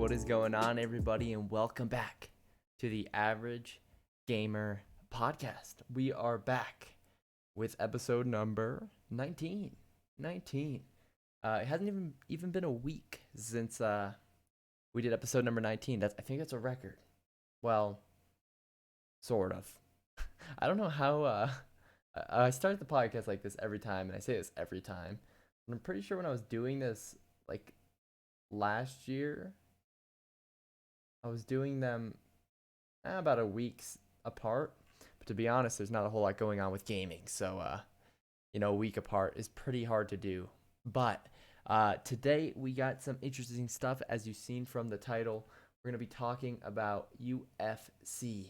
What is going on, everybody, and welcome back to the Average Gamer Podcast. We are back with episode number 19. 19. It hasn't even been a week since we did episode number 19. I think that's a record. Well, sort of. I don't know how I start the podcast like this every time, and I say this every time. But I'm pretty sure when I was doing this like last year, I was doing them about a week's apart. But to be honest, there's not a whole lot going on with gaming, so a week apart is pretty hard to do. But today we got some interesting stuff, as you've seen from the title. We're gonna be talking about UFC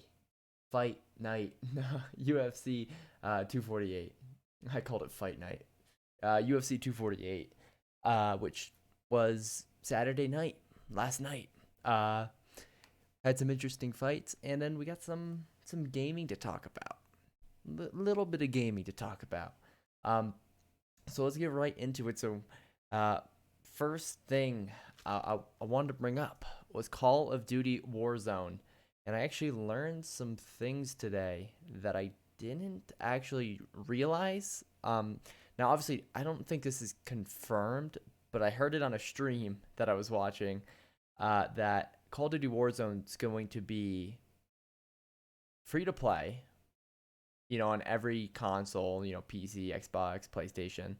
Fight Night, UFC 248. I called it Fight Night. UFC 248, which was Saturday night, last night. Had some interesting fights, and then we got some gaming to talk about. Little bit of gaming to talk about. So let's get right into it. So, first thing I wanted to bring up was Call of Duty Warzone, and I actually learned some things today that I didn't actually realize. Now, obviously, I don't think this is confirmed, but I heard it on a stream that I was watching, that Call of Duty Warzone is going to be free to play, on every console, PC, Xbox, PlayStation.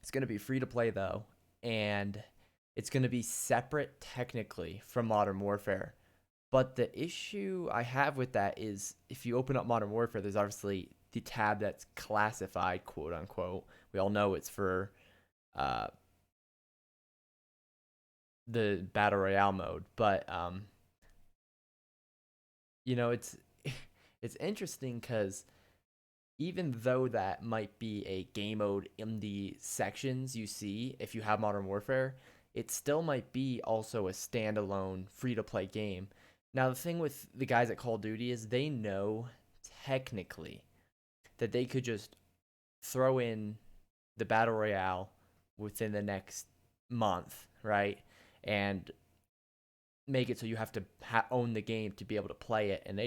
It's going to be free to play, though, and it's going to be separate technically from Modern Warfare. But the issue I have with that is if you open up Modern Warfare, there's obviously the tab that's classified, quote unquote. We all know it's for the Battle Royale mode. But, it's interesting because even though that might be a game mode in the sections you see if you have Modern Warfare, it still might be also a standalone free-to-play game. Now, the thing with the guys at Call of Duty is they know technically that they could just throw in the Battle Royale within the next month, right? And make it so you have to own the game to be able to play it. And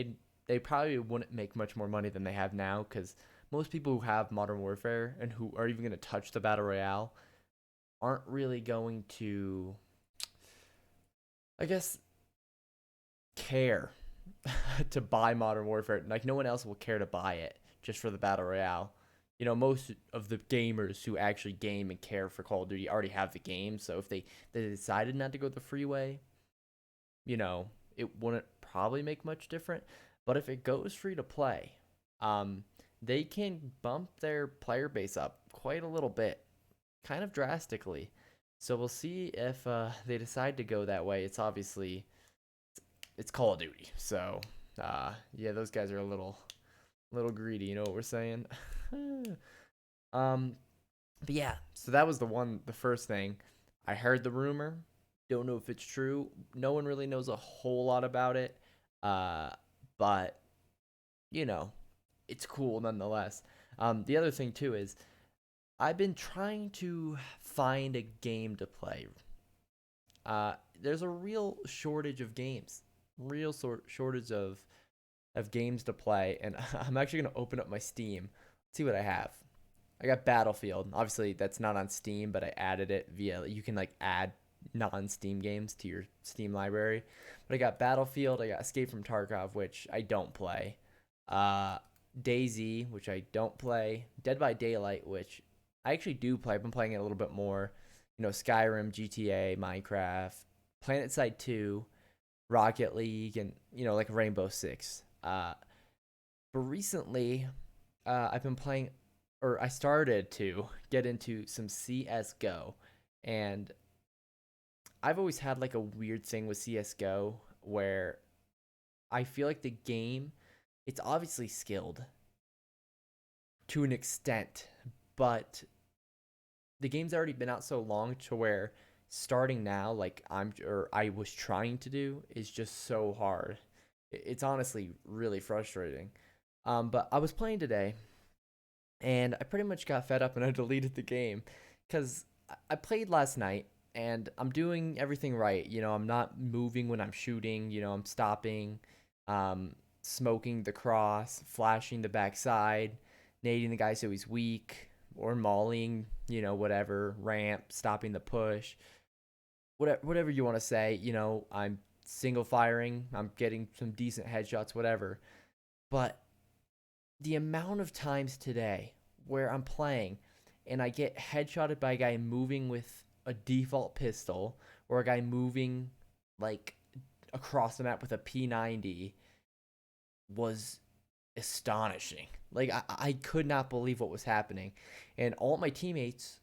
they probably wouldn't make much more money than they have now, because most people who have Modern Warfare and who are even going to touch the Battle Royale aren't really going to, I guess, care to buy Modern Warfare. Like, no one else will care to buy it just for the Battle Royale. Most of the gamers who actually game and care for Call of Duty already have the game. So if they decided not to go the freeway, it wouldn't probably make much different. But if it goes free to play, they can bump their player base up quite a little bit, kind of drastically. So we'll see if they decide to go that way. It's obviously it's Call of Duty, so those guys are a little greedy. You know what we're saying? But yeah, so that was the first thing. I heard the rumor. Don't know if it's true. No one really knows a whole lot about it. But it's cool nonetheless. The other thing too is I've been trying to find a game to play. There's a real shortage of games, shortage of games to play, and I'm actually gonna open up my Steam, see what I have. I got Battlefield. Obviously, that's not on Steam, but I added it via. You can add non-Steam games to your Steam library. But I got Battlefield. I got Escape from Tarkov, which I don't play. DayZ, which I don't play. Dead by Daylight, which I actually do play. I've been playing it a little bit more. Skyrim, GTA, Minecraft, PlanetSide 2, Rocket League, and Rainbow Six. But recently, I've been playing, or I started to get into some CS:GO, and I've always had a weird thing with CS:GO where I feel like the game, it's obviously skilled to an extent, but the game's already been out so long to where starting now, I was trying to do, is just so hard. It's honestly really frustrating. But I was playing today, and I pretty much got fed up and I deleted the game because I played last night and I'm doing everything right. I'm not moving when I'm shooting. I'm stopping, um, smoking the cross, flashing the backside, nading the guy so he's weak, or mauling, whatever, ramp, stopping the push, whatever you want to say. I'm single firing, I'm getting some decent headshots, whatever. But the amount of times today where I'm playing and I get headshotted by a guy moving with a default pistol or a guy moving like across the map with a P90 was astonishing. Like I could not believe what was happening. And all my teammates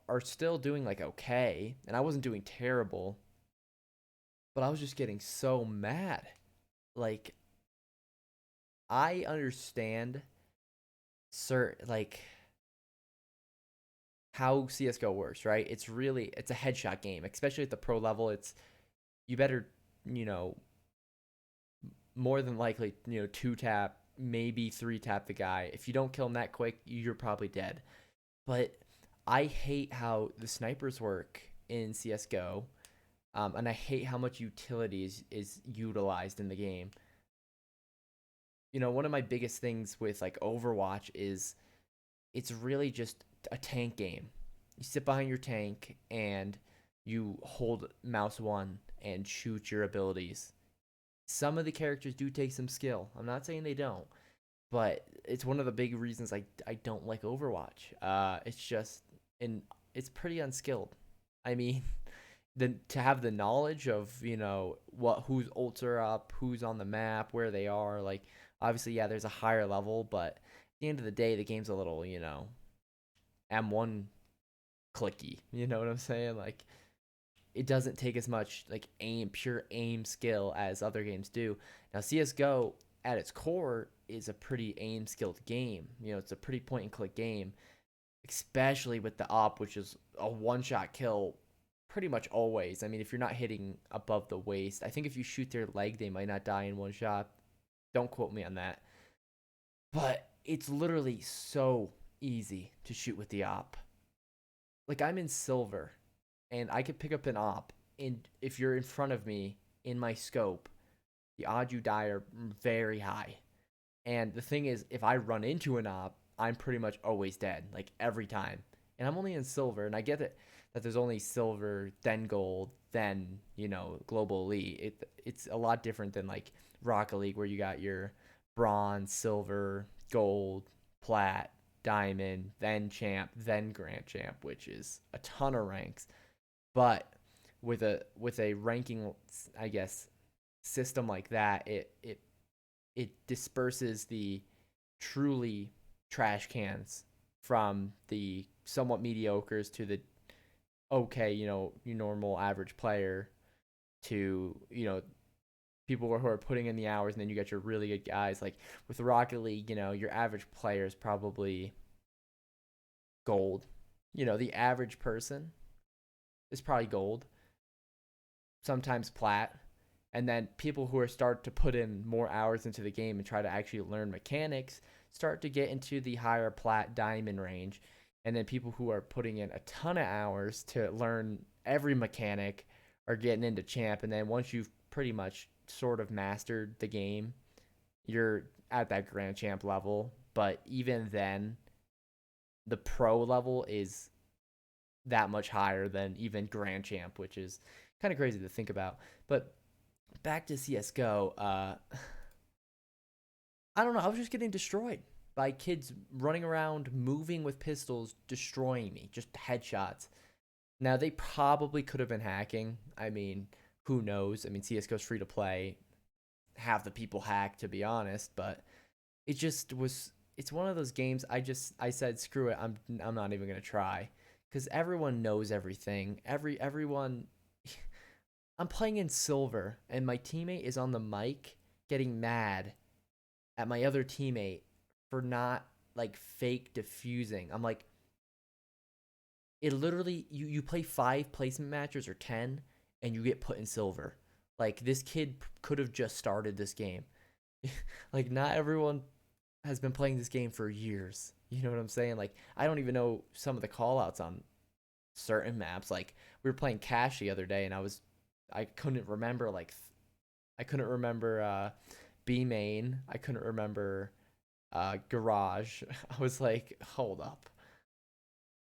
are still doing like okay. And I wasn't doing terrible, but I was just getting so mad. Like I understand certain like how CS:GO works, right? It's a headshot game, especially at the pro level. It's you better, you know, more than likely, two tap, maybe three tap the guy. If you don't kill him that quick, you're probably dead. But I hate how the snipers work in CS:GO, and I hate how much utility is utilized in the game. One of my biggest things with like Overwatch is it's really just a tank game. You sit behind your tank and you hold mouse one and shoot your abilities. Some of the characters do take some skill. I'm not saying they don't, but it's one of the big reasons I don't like Overwatch. It's just and it's pretty unskilled. I mean, to have the knowledge of what whose ults are up, who's on the map, where they are. Like obviously, yeah, there's a higher level, but at the end of the day, the game's a little M1 clicky. You know what I'm saying? Like it doesn't take as much like pure aim skill as other games do. Now CS:GO at its core is a pretty aim skilled game. It's a pretty point and click game, especially with the op, which is a one shot kill pretty much always. I mean, if you're not hitting above the waist, I think if you shoot their leg, they might not die in one shot. Don't quote me on that. But it's literally so easy to shoot with the op. Like I'm in silver and I could pick up an op, and if you're in front of me in my scope, the odds you die are very high. And the thing is, if I run into an op, I'm pretty much always dead, like every time. And I'm only in silver, and I get that there's only silver, then gold, then global elite. It's a lot different than like Rocket League, where you got your bronze, silver, gold, plat, diamond, then champ, then grand champ, which is a ton of ranks. But with a ranking, I guess, system like that, it disperses the truly trash cans from the somewhat mediocres to the okay, your normal average player to, people who are putting in the hours, and then you got your really good guys. Like with Rocket League, your average player is probably gold. The average person is probably gold, sometimes plat. And then people who are start to put in more hours into the game and try to actually learn mechanics start to get into the higher plat diamond range. And then people who are putting in a ton of hours to learn every mechanic are getting into champ. And then once you've pretty much sort of mastered the game, you're at that grand champ level. But even then, the pro level is that much higher than even grand champ, which is kind of crazy to think about. But back to CS:GO, I don't know. I was just getting destroyed by kids running around, moving with pistols, destroying me, just headshots. Now they probably could have been hacking. I mean, who knows? I mean, CS:GO's free to play. Half the people hack, to be honest, but it just was. It's one of those games. I said screw it. I'm not even gonna try because everyone knows everything. Everyone. I'm playing in silver, and my teammate is on the mic getting mad at my other teammate for not like fake diffusing. I'm like, it literally you play 5 placement matches or 10 and you get put in silver. Like this kid could have just started this game. Like not everyone has been playing this game for years. You know what I'm saying? Like I don't even know some of the call outs on certain maps. Like we were playing Cash the other day, and I couldn't remember I couldn't remember B main. I couldn't remember Garage. I was like, hold up.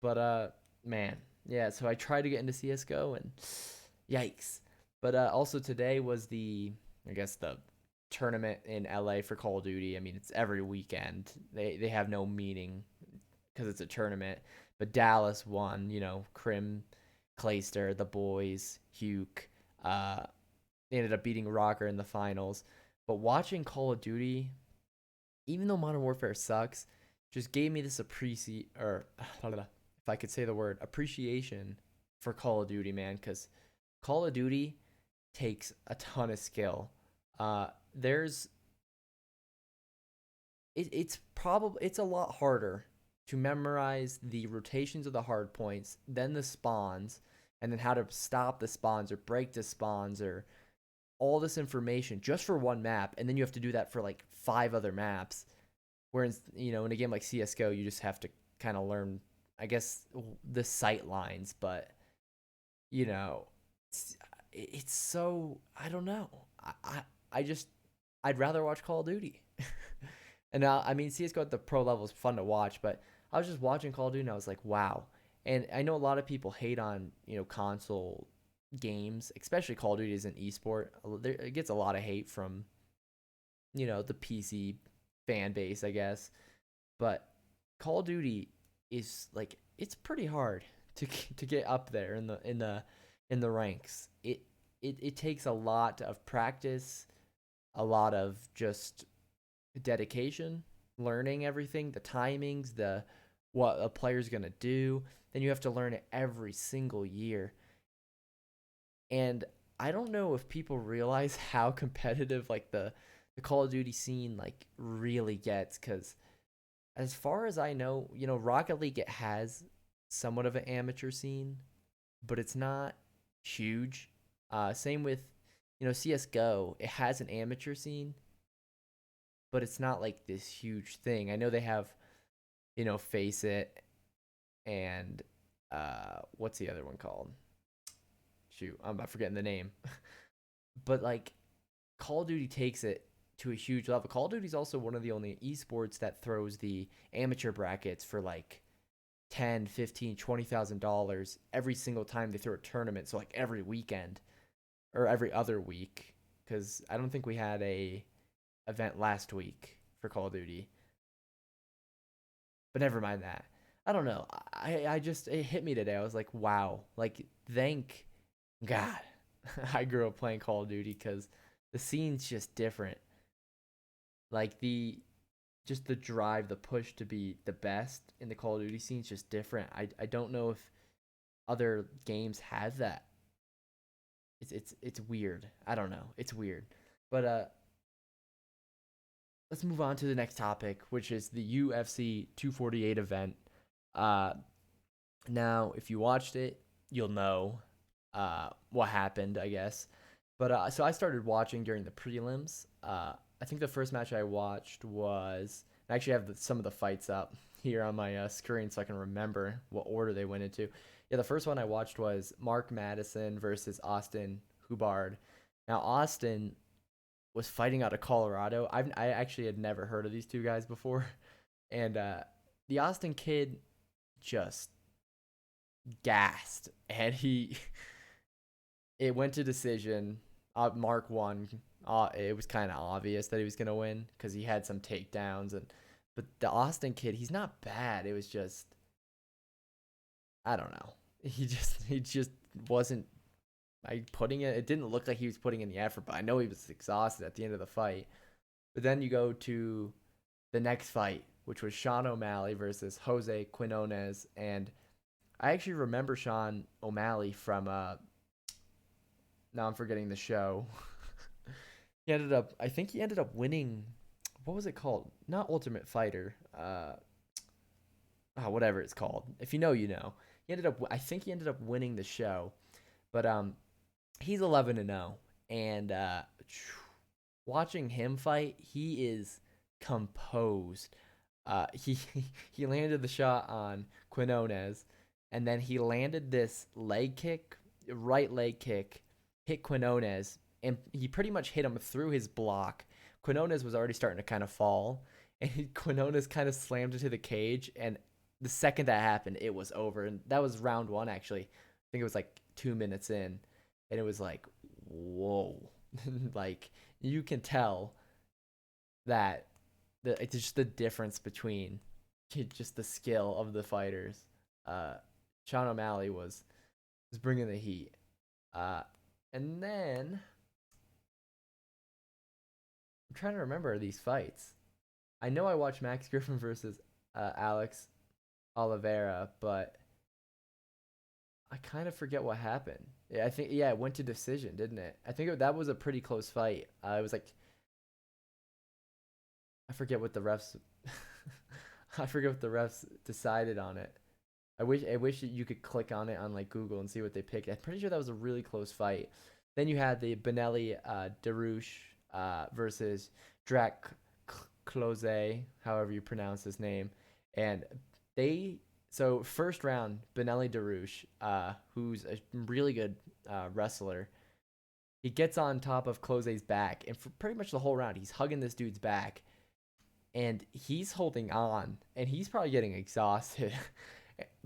But man, yeah. So I tried to get into CS:GO, and yikes. But also today was I guess the tournament in LA for Call of Duty. I mean, it's every weekend. They have no meaning because it's a tournament. But Dallas won. Crim, Clayster, the boys, Huke. They ended up beating Rocker in the finals. But watching Call of Duty, even though Modern Warfare sucks, just gave me this or if I could say the word, appreciation for Call of Duty, man. Because Call of Duty takes a ton of skill. There's it's a lot harder to memorize the rotations of the hard points, then the spawns, and then how to stop the spawns or break the spawns or all this information just for one map, and then you have to do that for like 5 other maps. Whereas, in a game like CS:GO, you just have to kind of learn, I guess, the sight lines, but you know, it's so I don't know. I just I'd rather watch Call of Duty. And I mean, CS:GO at the pro level is fun to watch, but I was just watching Call of Duty and I was like, wow. And I know a lot of people hate on console games, especially Call of Duty is an esport. It gets a lot of hate from the PC fan base, I guess. But Call of Duty is like it's pretty hard to get up there in the ranks. It takes a lot of practice, a lot of just dedication, learning everything, the timings, the what a player's going to do. Then you have to learn it every single year. And I don't know if people realize how competitive like the Call of Duty scene like really gets, cuz as far as I know, Rocket League, it has somewhat of an amateur scene, but it's not huge. Same with CS:GO, it has an amateur scene, but it's not like this huge thing. I know they have Face It and what's the other one called? Shoot, I'm forgetting the name. But like Call of Duty takes it to a huge level. Call of Duty is also one of the only esports that throws the amateur brackets for like 10, 15, $20,000 every single time they throw a tournament. So like every weekend or every other week, because I don't think we had a event last week for Call of Duty. But never mind that. I don't know. I just it hit me today. I was like, wow. Like thank God I grew up playing Call of Duty because the scene's just different. Like the drive, the push to be the best in the Call of Duty scene is just different. I don't know if other games have that. It's weird. I don't know. It's weird. But let's move on to the next topic, which is the UFC 248 event. Uh Now, if you watched it, you'll know what happened, I guess. But so I started watching during the prelims. I think the first match I watched was I actually have some of the fights up here on my screen so I can remember what order they went into. Yeah, the first one I watched was Mark Madison versus Austin Hubbard. Now Austin was fighting out of Colorado. I actually had never heard of these two guys before, and the Austin kid just gassed, and it went to decision. Mark won. It was kind of obvious that he was gonna win because he had some takedowns, but the Austin kid, he's not bad. It was just I don't know. He just wasn't putting it. It didn't look like he was putting in the effort, but I know he was exhausted at the end of the fight. But then you go to the next fight, which was Sean O'Malley versus Jose Quinones, and I actually remember Sean O'Malley from now I'm forgetting the show. I think he ended up winning. What was it called? Not Ultimate Fighter. Whatever it's called. If you know, you know. I think he ended up winning the show, but he's 11-0, and watching him fight, he is composed. He he landed the shot on Quinones, and then he landed this leg kick, right leg kick, hit Quinones, and he pretty much hit him through his block. Quinones was already starting to kind of fall, and Quinones kind of slammed into the cage, and the second that happened, it was over, and that was round one actually. I think it was like 2 minutes in, and it was like, whoa, like you can tell that it's just the difference between just the skill of the fighters. Uh, Sean O'Malley was bringing the heat. Uh, and then I'm trying to remember these fights. I know I watched Max Griffin versus Alex Oliveira, but I kind of forget what happened. Yeah, I think it went to decision, didn't it? I think that was a pretty close fight. It was like I forget what the refs. I forget what the refs decided on it. I wish you could click on it on like Google and see what they picked. I'm pretty sure that was a really close fight. Then you had the Benelli Darush versus Drac Close, however you pronounce his name, and they so first round Benelli Darush, who's a really good wrestler, he gets on top of Close's back, and for pretty much the whole round, he's hugging this dude's back, and he's holding on, and he's probably getting exhausted.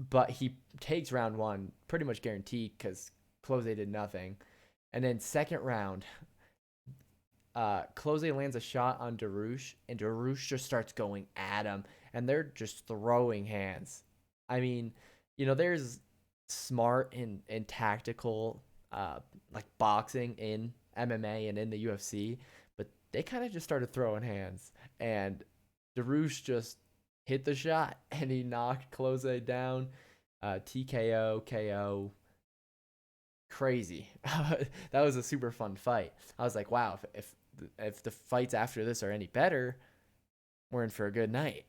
But he takes round one pretty much guaranteed because Close did nothing. And then second round, Close lands a shot on Darush, and Darush just starts going at him, and they're just throwing hands. I mean, there's smart and tactical, like boxing in MMA and in the UFC, but they kind of just started throwing hands, and Darush just hit the shot, and he knocked Close down, TKO, KO. Crazy. That was a super fun fight. I was like, wow, if the fights after this are any better, we're in for a good night.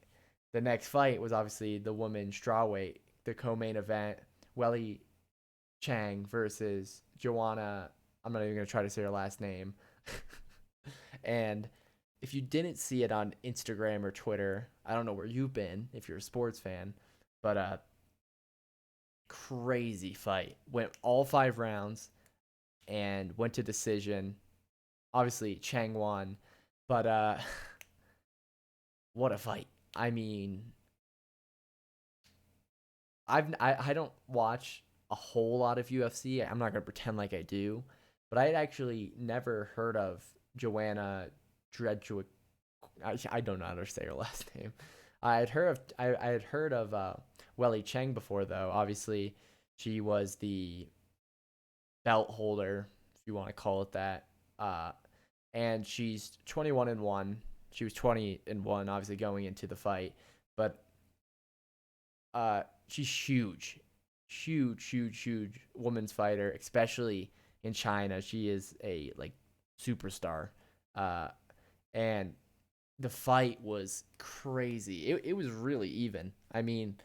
The next fight was obviously the women's strawweight, the co-main event, Welly Chang versus Joanna. I'm not even gonna try to say her last name. And if you didn't see it on Instagram or Twitter, I don't know where you've been if you're a sports fan, but crazy fight. Went all 5 rounds and went to decision. Obviously, Chang won, but what a fight! I mean, I don't watch a whole lot of UFC. I'm not gonna pretend like I do, but I had actually never heard of Joanna Dredgewick. I don't know how to say her last name. I had heard of Welly Cheng before though. Obviously, she was the belt holder, if you want to call it that. Uh, and she's 21-1. She was 20-1, obviously going into the fight, but she's huge women's fighter, especially in China. She is a like superstar, and the fight was crazy. It was really even. I mean,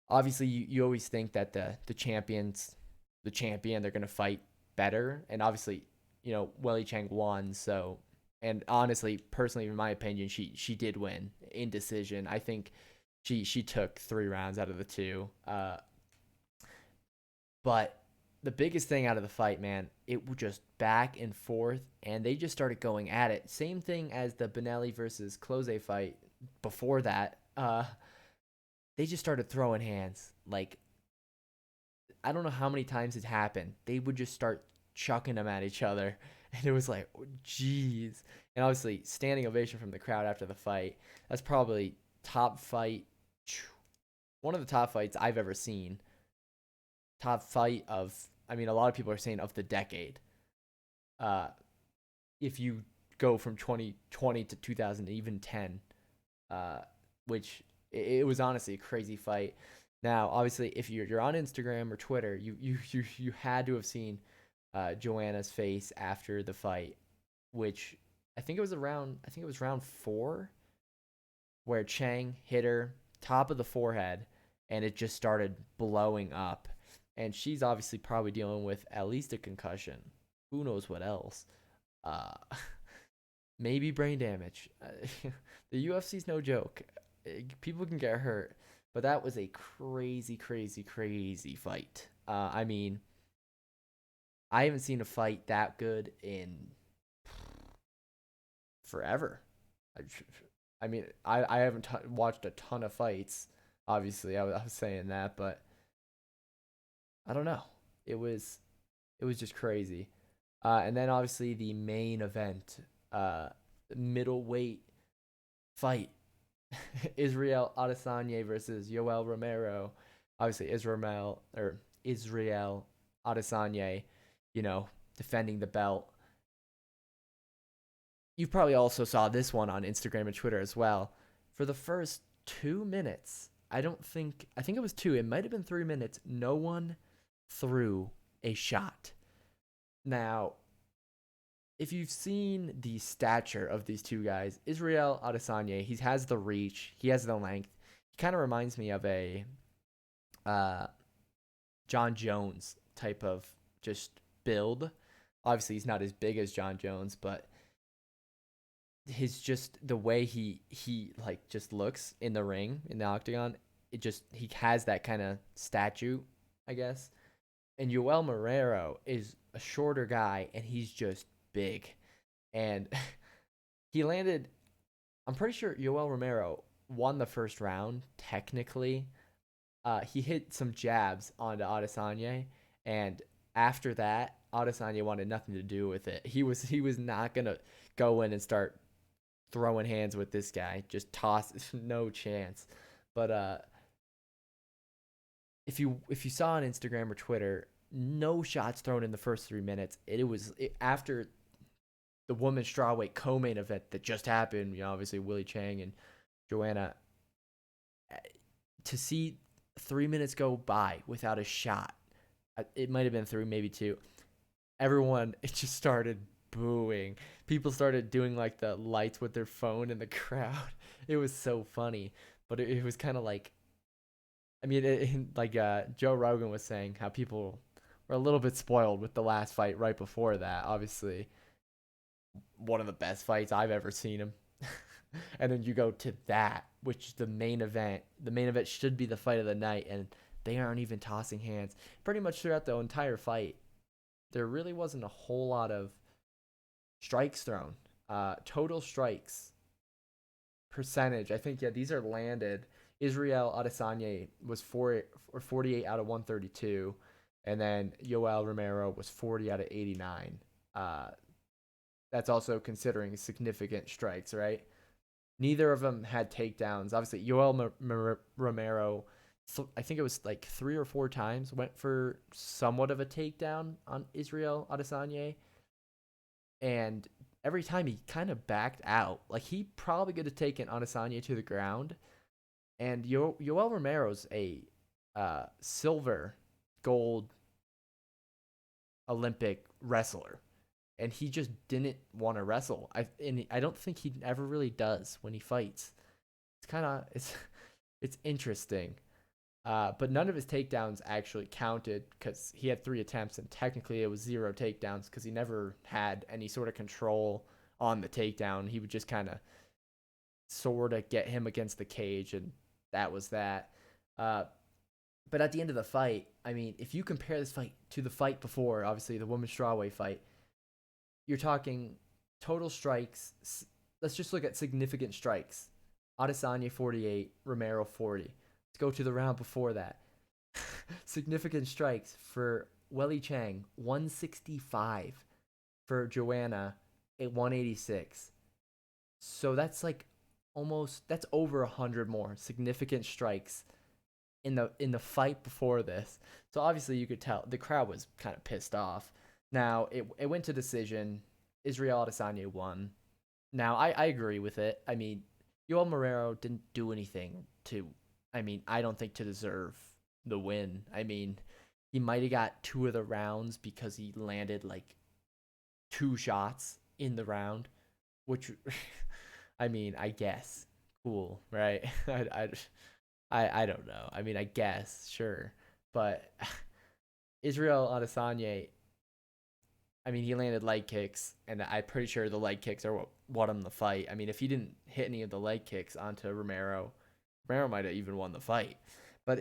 obviously you always think that the champion, they're gonna fight better, and obviously Welly Chang won. So, and honestly, personally, in my opinion, she did win in decision. I think she took 3 rounds out of the two. But the biggest thing out of the fight, man, it was just back and forth, and they just started going at it. Same thing as the Benelli versus Close fight before that. They just started throwing hands. Like, I don't know how many times it happened. They would just start chucking them at each other, and it was like, oh, jeez. And obviously, standing ovation from the crowd after the fight. That's probably top fight, one of the top fights I've ever seen. Top fight of, I mean, a lot of people are saying of the decade. Uh, if you go from 2020 to 2000, even 10, which it was honestly a crazy fight. Now, obviously, if you're on Instagram or Twitter, you had to have seen Joanna's face after the fight, which I think it was round 4, where Chang hit her top of the forehead, and it just started blowing up. And she's obviously probably dealing with at least a concussion. Who knows what else? Uh, maybe brain damage. The UFC's no joke. People can get hurt. But that was a crazy, crazy, crazy fight. I mean, I haven't seen a fight that good in forever. I, I mean, I haven't watched a ton of fights. Obviously, I was saying that, but I don't know. It was it was just crazy. And then obviously the main event, middleweight fight, Israel Adesanya versus Yoel Romero. Obviously Israel Adesanya, you know, defending the belt. You probably also saw this one on Instagram and Twitter as well. For the first 2 minutes, I think it was two, it might have been 3 minutes, no one threw a shot. Now, if you've seen the stature of these two guys, Israel Adesanya, he has the reach, he has the length. He kind of reminds me of a uh, John Jones type of just build. Obviously, he's not as big as John Jones, but his just the way he like just looks in the ring in the octagon, it just he has that kind of statue, I guess. And Yoel Marrero is a shorter guy, and he's just big. And he landed. I'm pretty sure Yoel Romero won the first round technically. He hit some jabs onto Adesanya, and after that, Adesanya wanted nothing to do with it. He was not gonna go in and start throwing hands with this guy. Just toss, no chance. But if you saw on Instagram or Twitter, no shots thrown in the first 3 minutes. After the women's strawweight co-main event that just happened. You know, obviously Willie Chang and Joanna. To see 3 minutes go by without a shot, it might have been three, maybe two. Everyone, it just started booing. People started doing like the lights with their phone in the crowd. It was so funny, but it was kind of like, I mean, like Joe Rogan was saying, how people were a little bit spoiled with the last fight right before that. Obviously, one of the best fights I've ever seen him. And then you go to that, which is the main event. The main event should be the fight of the night, and they aren't even tossing hands. Pretty much throughout the entire fight, there really wasn't a whole lot of strikes thrown. Total strikes percentage, I think, yeah, these are landed. Israel Adesanya was 48 out of 132, and then Yoel Romero was 40 out of 89. That's also considering significant strikes, right? Neither of them had takedowns. Obviously, Yoel Romero, I think it was like 3 or 4 times, went for somewhat of a takedown on Israel Adesanya, and every time he kind of backed out. Like, he probably could have taken Adesanya to the ground. And Yoel Romero's a silver, gold Olympic wrestler, and he just didn't want to wrestle. I don't think he ever really does when he fights. It's interesting. But none of his takedowns actually counted because he had 3 attempts, and technically it was 0 takedowns because he never had any sort of control on the takedown. He would just kind of sort of get him against the cage, and that was that. But at the end of the fight, I mean, if you compare this fight to the fight before, obviously the women's strawweight fight, you're talking total strikes. Let's just look at significant strikes. Adesanya 48, Romero 40. Let's go to the round before that. Significant strikes for Welly Chang, 165. For Joanna, 186. So that's like that's over 100 more significant strikes in the fight before this. So obviously you could tell the crowd was kind of pissed off. Now it went to decision. Israel Adesanya won. Now I agree with it. I mean, Yoel Marrero didn't do anything to, I mean, I don't think to deserve the win. I mean, he might have got 2 of the rounds because he landed like 2 shots in the round, which I mean, I guess cool, right? I don't know. I mean, I guess sure, but Israel Adesanya, I mean, he landed leg kicks, and I'm pretty sure the leg kicks are what won him the fight. I mean, if he didn't hit any of the leg kicks onto Romero, Romero might have even won the fight. But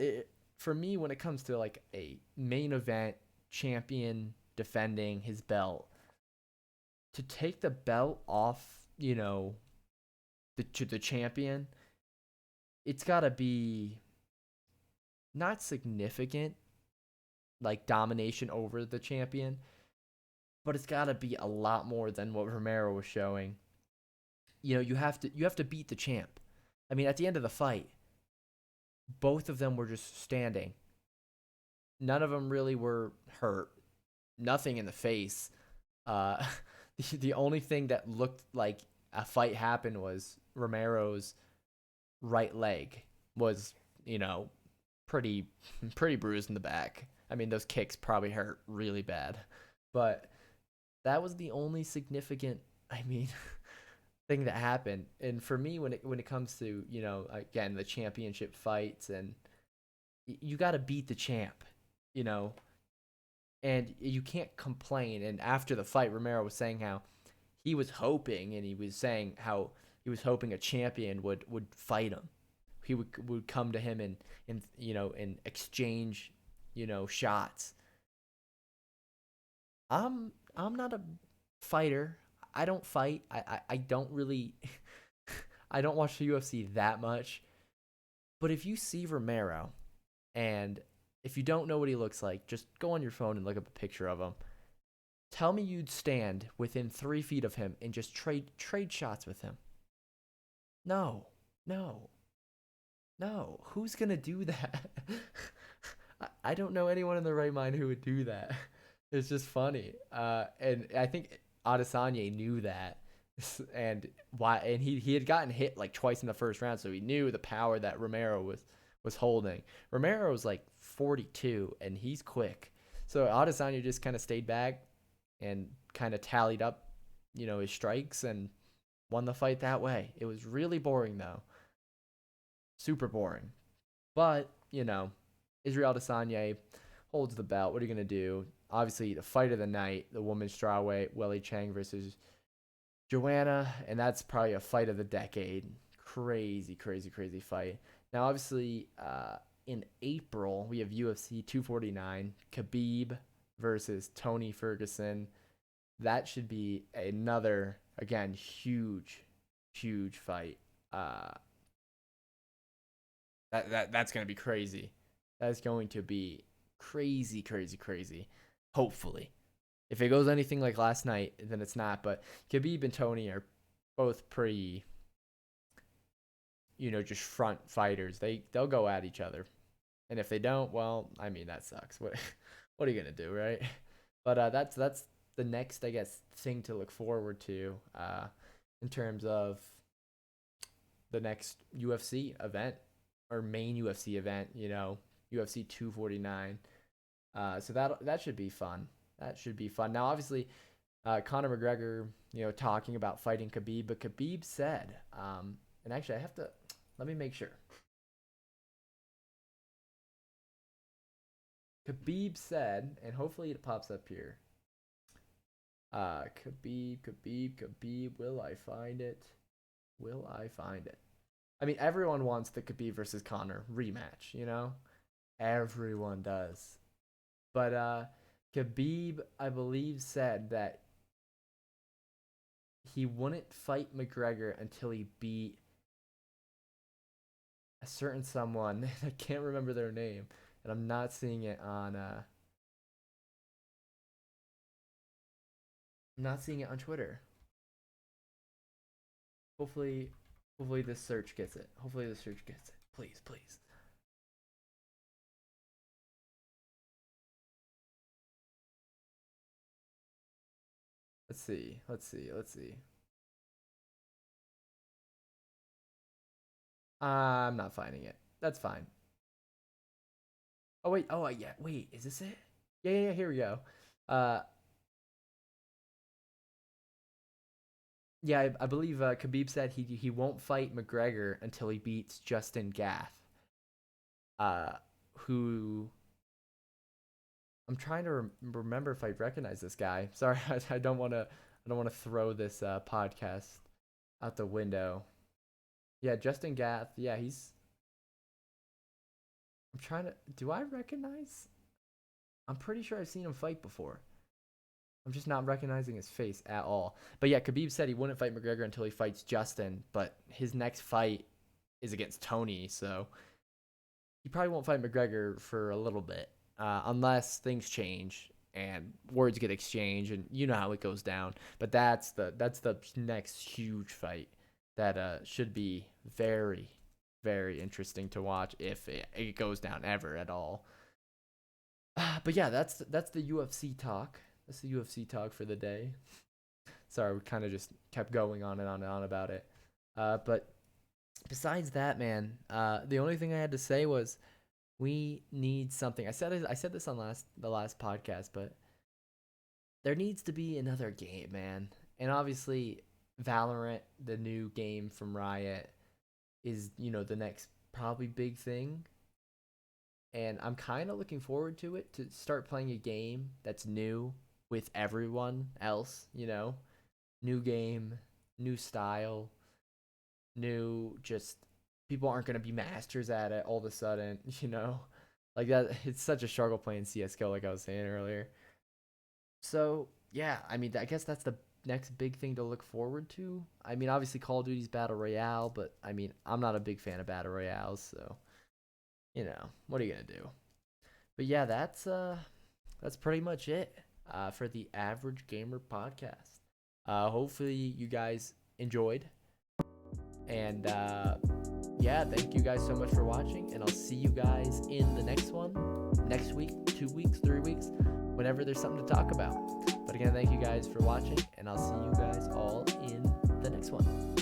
for me, when it comes to like a main event champion defending his belt, to take the belt off, to the champion, it's got to be not significant, like domination over the champion, but it's got to be a lot more than what Romero was showing. You have to beat the champ. I mean, at the end of the fight, both of them were just standing. None of them really were hurt. Nothing in the face. Uh, the only thing that looked like a fight happened was Romero's right leg was, you know, pretty pretty bruised in the back. I mean, those kicks probably hurt really bad, but that was the only significant. I mean, thing that happened. And for me, when it comes to again the championship fights, and you got to beat the champ, you know, and you can't complain. And after the fight, Romero was saying how he was hoping, and he was saying how he was hoping a champion would fight him. He would come to him and exchange shots. I'm not a fighter. I don't fight. I don't really I don't watch the UFC that much. But if you see Romero, and if you don't know what he looks like, just go on your phone and look up a picture of him. Tell me you'd stand within 3 feet of him and just trade shots with him. No, no, no. Who's gonna do that? I don't know anyone in their right mind who would do that. It's just funny. And I think Adesanya knew that, and why, and he had gotten hit like twice in the first round, so he knew the power that Romero was holding. Romero was like 42, and he's quick. So Adesanya just kind of stayed back and kind of tallied up, his strikes, and won the fight that way. It was really boring though, super boring. But Israel Adesanya holds the belt. What are you gonna do? Obviously, the fight of the night, the women's strawweight, Weili Chang versus Joanna, and that's probably a fight of the decade. Crazy, crazy, crazy fight. Now, obviously, in April, we have UFC 249, Khabib versus Tony Ferguson. That should be another, again, huge, huge fight. That's going to be crazy. That's going to be crazy, crazy, crazy. Hopefully. If it goes anything like last night, then it's not. But Khabib and Tony are both pretty, just front fighters. They'll go at each other, and if they don't, well, I mean that sucks. What are you gonna do, right? But that's the next, I guess, thing to look forward to in terms of the next UFC event or main UFC event. UFC 249. So that should be fun. That should be fun. Now, obviously, Conor McGregor, talking about fighting Khabib, but Khabib said, and actually, let me make sure. Khabib said, and hopefully it pops up here. Khabib. Will I find it? Will I find it? I mean, everyone wants the Khabib versus Conor rematch, Everyone does. But Khabib, I believe, said that he wouldn't fight McGregor until he beat a certain someone. I can't remember their name, and I'm not seeing it on. I'm not seeing it on Twitter. Hopefully, hopefully this search gets it. Hopefully this search gets it. Please, please. Let's see. Let's see. Let's see. I'm not finding it. That's fine. Oh wait. Oh yeah. Wait. Is this it? Yeah, yeah, yeah. Here we go. Uh, yeah. I believe Khabib said he won't fight McGregor until he beats Justin Gath. Uh, who I'm trying to remember if I recognize this guy. Sorry, I don't want to. I don't want to throw this podcast out the window. Yeah, Justin Gath. Yeah, I'm trying to. Do I recognize? I'm pretty sure I've seen him fight before. I'm just not recognizing his face at all. But yeah, Khabib said he wouldn't fight McGregor until he fights Justin, but his next fight is against Tony, so he probably won't fight McGregor for a little bit, unless things change and words get exchanged, and you know how it goes down. But that's the next huge fight that should be very, very interesting to watch if it goes down ever at all. But yeah, that's the UFC talk. That's the UFC talk for the day. Sorry, we kind of just kept going on and on and on about it. But besides that, man, the only thing I had to say was we need something. I said this on the last podcast, but there needs to be another game, man. And obviously, Valorant, the new game from Riot, is the next probably big thing. And I'm kind of looking forward to it, to start playing a game that's new with everyone else. New game, new style, new just people aren't going to be masters at it all of a sudden. Like that, it's such a struggle playing CS:GO, like I was saying earlier. So yeah, I mean, I guess that's the next big thing to look forward to. I mean, obviously Call of Duty's Battle Royale, but I mean, I'm not a big fan of Battle Royales, so what are you gonna do? But yeah, that's pretty much it for the Average Gamer podcast. Hopefully you guys enjoyed, and yeah, thank you guys so much for watching, and I'll see you guys in the next one, next week, 2 weeks, 3 weeks, whenever there's something to talk about. But again, thank you guys for watching, and I'll see you guys all in the next one.